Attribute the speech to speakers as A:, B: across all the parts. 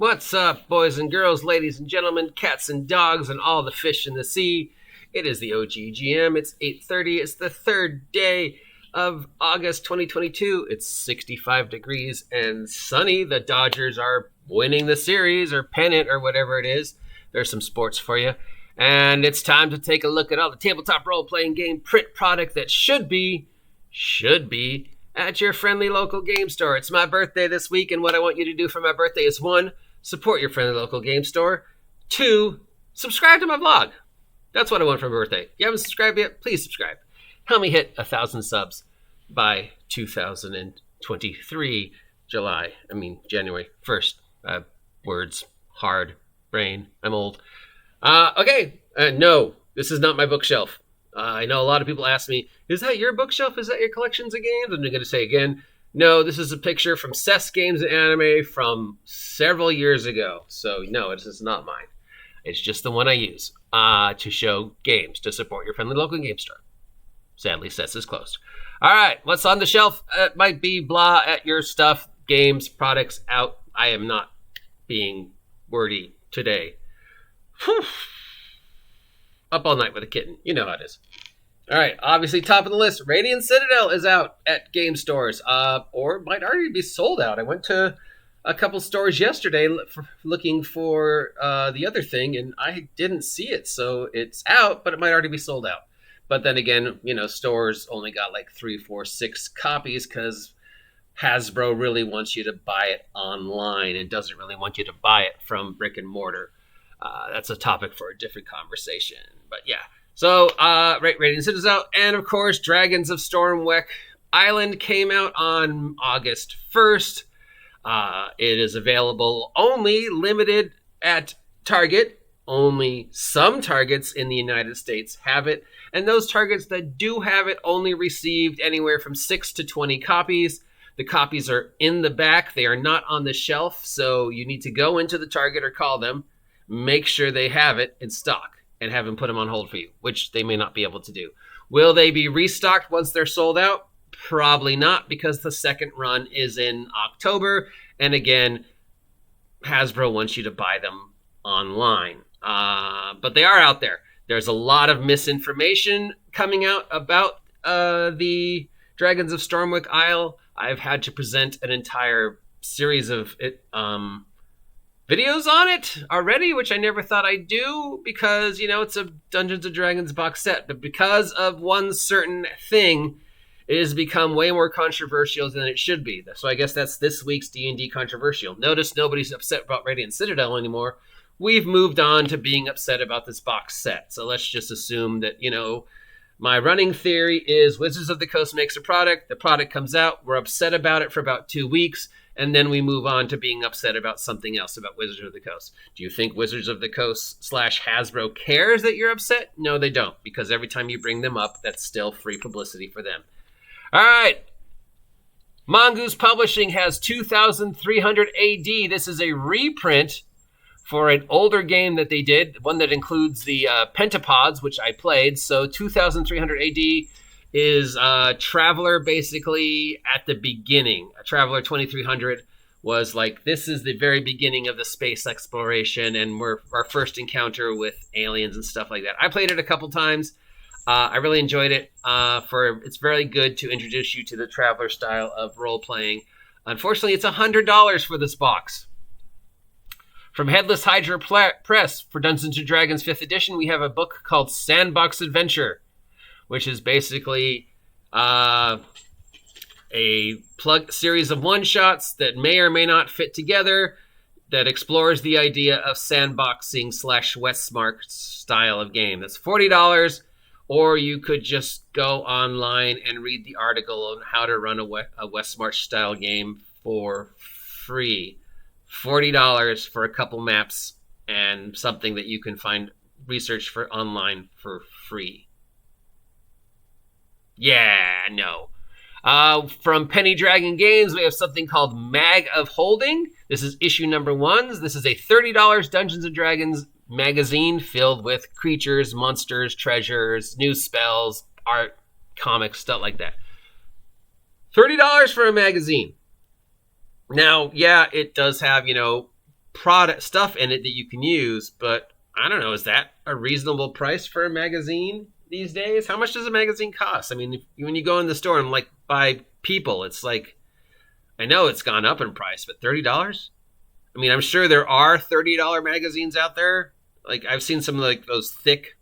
A: What's up, boys and girls, ladies and gentlemen, cats and dogs, and all the fish in the sea? It is the OGGM. It's 8:30. It's the third day of August 2022. It's 65 degrees and sunny. The Dodgers are winning the series or pennant or whatever it is. There's some sports for you. And it's time to take a look at all the tabletop role-playing game print product that should be at your friendly local game store. It's my birthday this week, and what I want you to do for my birthday is 1, support your friendly local game store. 2, subscribe to my vlog. That's what I want for my birthday. If you haven't subscribed yet, please subscribe. Help me hit 1,000 subs by 2023, January 1st. Words, hard, brain, I'm old. No, this is not my bookshelf. I know a lot of people ask me, is that your bookshelf? Is that your collections of games? I'm going to say again, no, this is a picture from Cess Games and Anime from several years ago. So no, this is not mine. It's just the one I use to show games, to support your friendly local game store. Sadly, Cess is closed. All right, what's on the shelf? It might be blah at your stuff, games, products out. I am not being wordy today. Whew. Up all night with a kitten. You know how it is. All right, obviously top of the list, Radiant Citadel is out at game stores, or might already be sold out. I went to a couple stores yesterday looking for the other thing, and I didn't see it, so it's out, but it might already be sold out. But then again, stores only got like 3, 4, 6 copies because Hasbro really wants you to buy it online and doesn't really want you to buy it from brick and mortar. That's a topic for a different conversation. But yeah, so Radiant Citadel is out. And of course, Dragons of Stormwick Island came out on August 1st. It is available only limited at Target. Only some Targets in the United States have it. And those Targets that do have it only received anywhere from 6 to 20 copies. The copies are in the back. They are not on the shelf. So you need to go into the Target or call them. Make sure they have it in stock and have them put them on hold for you, which they may not be able to do. Will they be restocked once they're sold out? Probably not, because the second run is in October. And again, Hasbro wants you to buy them online. But they are out there. There's a lot of misinformation coming out about the Dragons of Stormwick Isle. I've had to present an entire series of videos on it already, which I never thought I'd do because, it's a Dungeons & Dragons box set. But because of one certain thing, it has become way more controversial than it should be. So I guess that's this week's D&D controversial. Notice nobody's upset about Radiant Citadel anymore. We've moved on to being upset about this box set. So let's just assume that, my running theory is Wizards of the Coast makes a product. The product comes out. We're upset about it for about 2 weeks. And then we move on to being upset about something else about Wizards of the Coast. Do you think Wizards of the Coast / Hasbro cares that you're upset? No, they don't, because every time you bring them up, that's still free publicity for them. All right. Mongoose Publishing has 2300 AD. This is a reprint for an older game that they did, one that includes the Pentapods, which I played. So 2300 AD is Traveler basically at the beginning. A Traveler 2300 was like, this is the very beginning of the space exploration and our first encounter with aliens and stuff like that. I played it a couple times. I really enjoyed it. It's very good to introduce you to the Traveler style of role-playing. Unfortunately, it's $100 for this box. From Headless Hydra Press for Dungeons & Dragons 5th edition, we have a book called Sandbox Adventure, which is basically a series of one-shots that may or may not fit together that explores the idea of sandboxing / Westmark style of game. That's $40, or you could just go online and read the article on how to run a Westmark style game for free. $40 for a couple maps and something that you can find research for online for free. Yeah, no. From Penny Dragon Games, we have something called Mag of Holding. This is issue number 1. This is a $30 Dungeons & Dragons magazine filled with creatures, monsters, treasures, new spells, art, comics, stuff like that. $30 for a magazine. Now, yeah, it does have, product stuff in it that you can use, but I don't know, is that a reasonable price for a magazine these days? How much does a magazine cost? I mean, when you go in the store and like buy People, it's like, I know it's gone up in price, but $30? I mean, I'm sure there are $30 magazines out there. Like I've seen some like those thick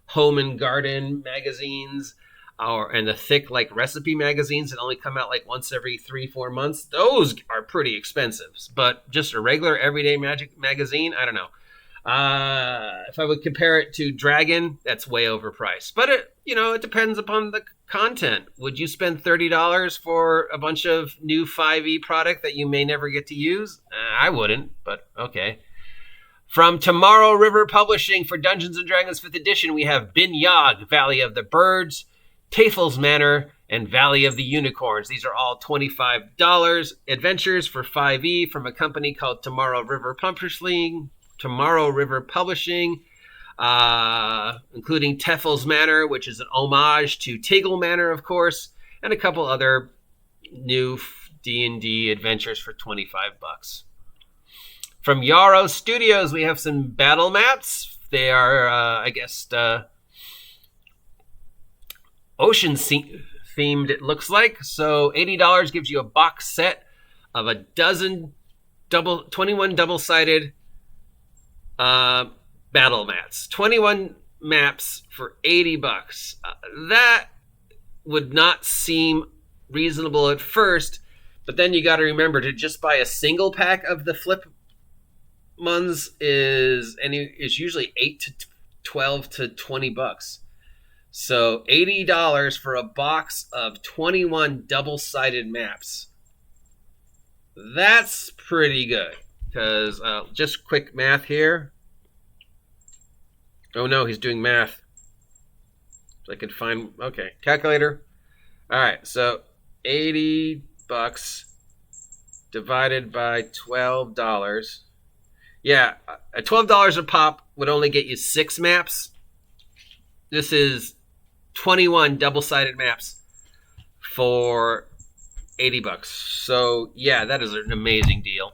A: home and garden magazines, and the thick like recipe magazines that only come out like once every 3-4 months. Those are pretty expensive. But just a regular everyday magic magazine, I don't know. If I would compare it to Dragon, that's way overpriced. But it depends upon the content. Would you spend $30 for a bunch of new 5e product that you may never get to use? I wouldn't, but okay. From Tomorrow River Publishing for Dungeons & Dragons 5th edition, we have Bin Yog, Valley of the Birds, Tafel's Manor, and Valley of the Unicorns. These are all $25 adventures for 5e from a company called Tomorrow River Publishing, including Tafel's Manor, which is an homage to Tegel Manor, of course, and a couple other new D&D adventures for $25. From Yarrow Studios, we have some battle maps. They are, ocean themed, it looks like. So $80 gives you a box set of 21 double-sided battle mats. 21 maps for $80. That would not seem reasonable at first, but then you got to remember to just buy a single pack of the flip ones is usually $8 to $12 to $20. So $80 for a box of 21 double-sided maps. That's pretty good. Because just quick math here. Oh no, he's doing math. So I could find, okay, calculator. All right, so $80 divided by $12. Yeah, at $12 a pop would only get you 6 maps. This is 21 double-sided maps for $80. So yeah, that is an amazing deal.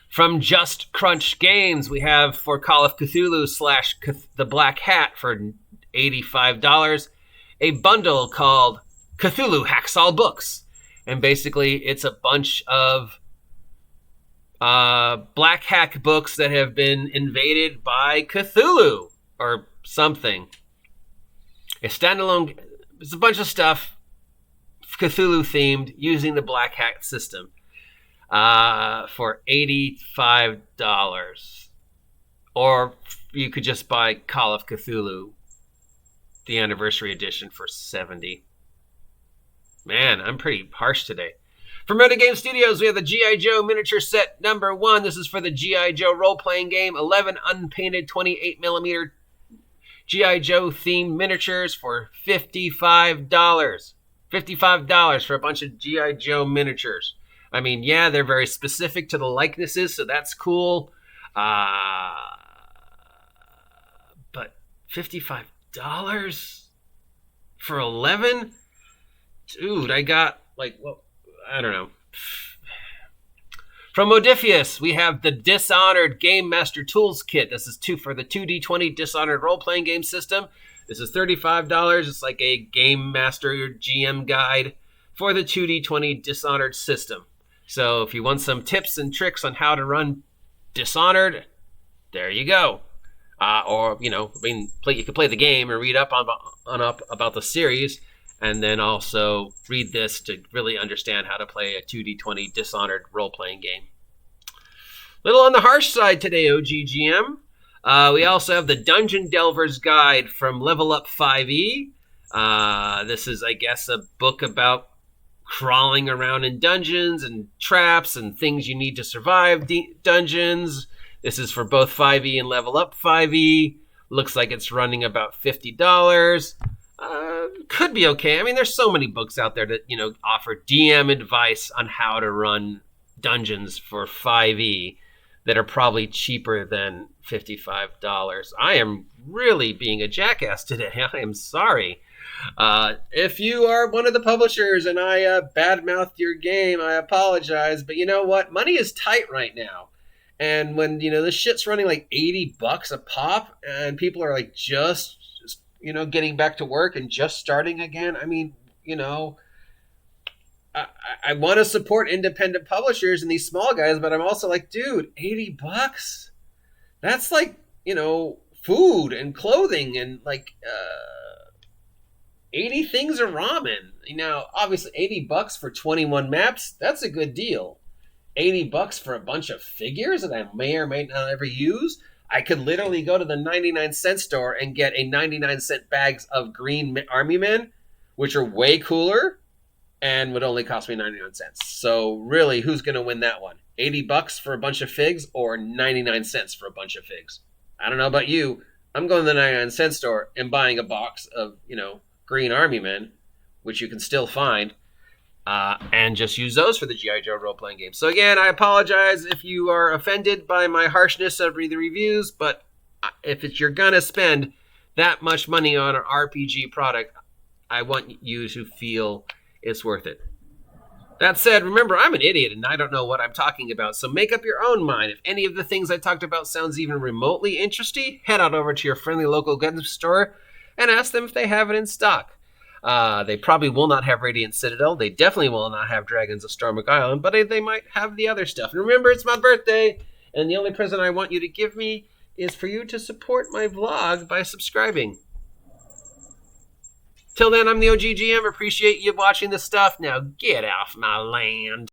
A: From Just Crunch Games, we have for Call of Cthulhu / The Black Hat for $85, a bundle called Cthulhu Hacks All Books. And basically, it's a bunch of Black Hack books that have been invaded by Cthulhu or something. A standalone, it's a bunch of stuff Cthulhu themed using the Black Hack system. For $85. Or you could just buy Call of Cthulhu, the anniversary edition, for $70. Man, I'm pretty harsh today. From Metagame Studios, we have the G.I. Joe miniature set number 1. This is for the G.I. Joe role-playing game. 11 unpainted 28mm G.I. Joe themed miniatures for $55. $55 for a bunch of G.I. Joe miniatures. I mean, yeah, they're very specific to the likenesses, so that's cool. But $55 for 11? Dude, I got, I don't know. From Modiphius, we have the Dishonored Game Master Tools Kit. This is for the 2D20 Dishonored role-playing game system. This is $35. It's like a Game Master or GM guide for the 2D20 Dishonored system. So if you want some tips and tricks on how to run Dishonored, there you go. You could play the game or read up about the series, and then also read this to really understand how to play a 2D20 Dishonored role-playing game. Little on the harsh side today, OGGM. We also have the Dungeon Delver's Guide from Level Up 5e. This is, I guess, a book about crawling around in dungeons and traps and things you need to survive dungeons. This is for both 5e and Level Up 5e. Looks like it's running about $50. Could be okay. I mean, there's so many books out there that, offer DM advice on how to run dungeons for 5e that are probably cheaper than $55. I am really being a jackass today. I am sorry. If you are one of the publishers and I badmouthed your game, I apologize. But you know what? Money is tight right now. And when, this shit's running like $80 a pop and people are like just getting back to work and just starting again. I mean, I want to support independent publishers and these small guys, but I'm also like, dude, $80? That's like, food and clothing and like 80 things of ramen. Obviously $80 for 21 maps, that's a good deal. $80 for a bunch of figures that I may or may not ever use. I could literally go to the 99-cent store and get a 99-cent bags of green army men, which are way cooler and would only cost me 99 cents. So really, who's going to win that one? $80 for a bunch of figs or 99 cents for a bunch of figs? I don't know about you. I'm going to the 99-cent store and buying a box of, green army men, which you can still find, and just use those for the G.I. Joe role-playing game. So again, I apologize if you are offended by my harshness of the reviews, but if you're going to spend that much money on an RPG product, I want you to feel it's worth it. That said, remember, I'm an idiot and I don't know what I'm talking about, so make up your own mind. If any of the things I talked about sounds even remotely interesting, head on over to your friendly local gun store and ask them if they have it in stock. They probably will not have Radiant Citadel. They definitely will not have Dragons of Stormic Island, but they might have the other stuff. And remember, it's my birthday, and the only present I want you to give me is for you to support my vlog by subscribing. Till then, I'm the OGGM. Appreciate you watching this stuff. Now get off my land.